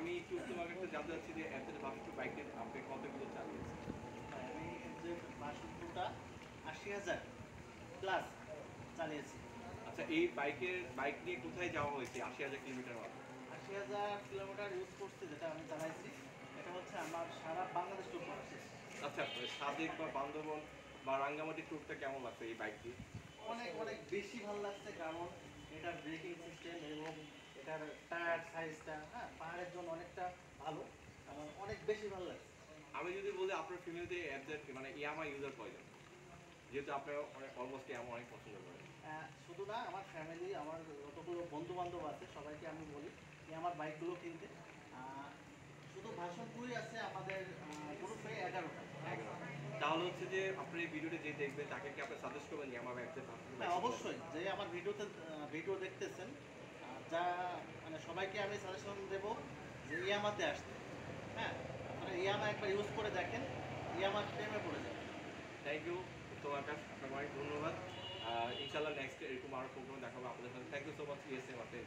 আমি একটু তোমাকে একটা জানতে চাচ্ছি যে এফজেড ভার্সন টু বাইকের আপনি কতগুলো চালিয়েছেন? আমি যে বাসনটা ৮০,০০০ প্লাস চালিয়েছি। আচ্ছা, এই বাইক নিয়ে কোথায় যাওয়া হয়েছে ৮০,০০০ কিলোমিটার মাত্র? ৮০,০০০ কিলোমিটার ইউজ করছি, যেটা আমি চালাইছি এটা হচ্ছে আমার সারা বাংলাদেশ ট্যুর করেছে। আচ্ছা, সাজেক বা বান্দরবন বা রাঙ্গামাটি ট্যুরটা কেমন লাগছে এই বাইক দিয়ে? অনেক অনেক বেশি ভালো লাগছে, কারণ এটার ব্রেকিং সিস্টেম এবং এটার টায়ার সাইজটা, হ্যাঁ, পাহাড়ের জন্য অনেকটা ভালো। আমার অনেক বেশি ভালো লাগছে। আমি যদি বলি আপনার ফ্যামিলিতে এফজেড মানে ইয়ামা ইউজার কয়জন, যেহেতু আপনারা অনেক অলমোস্ট ইয়ামা অনেক পছন্দ করেন? শুধু না, আমার ফ্যামিলি, আমার যতগুলো বন্ধু বান্ধব আছে সবাইকে আমি বলি যে আমার বাইকগুলো কিনতে। আহ, শুধু ভাষণপুরই আছে আমাদের গ্রুপে 11টা। 11। তাহলে হচ্ছে যে আপনার এই ভিডিওটা যে দেখবে তাকে কি আপনি সাজেস্ট করবেন ইয়ামা এফজেড ভার্সন হ্যাঁ, অবশ্যই, যে আমার ভিডিও দেখতেছেন, যা মানে সবাইকে আমি সাজেশন দেবো যে ইয়ামাতে আসতে। হ্যাঁ, আপনারা ইয়ামা একবার ইউজ করে দেখেন, ইয়ামার প্রেমে পড়ে যাবেন। থ্যাংক ইউ তোমার কাছে, আপনাকে অনেক ধন্যবাদ। ইনশাল্লাহ নেক্সট এরকম আরও প্রোগ্রাম দেখাবো আপনাদের সাথে। Thank you so much ESM আপনাদের।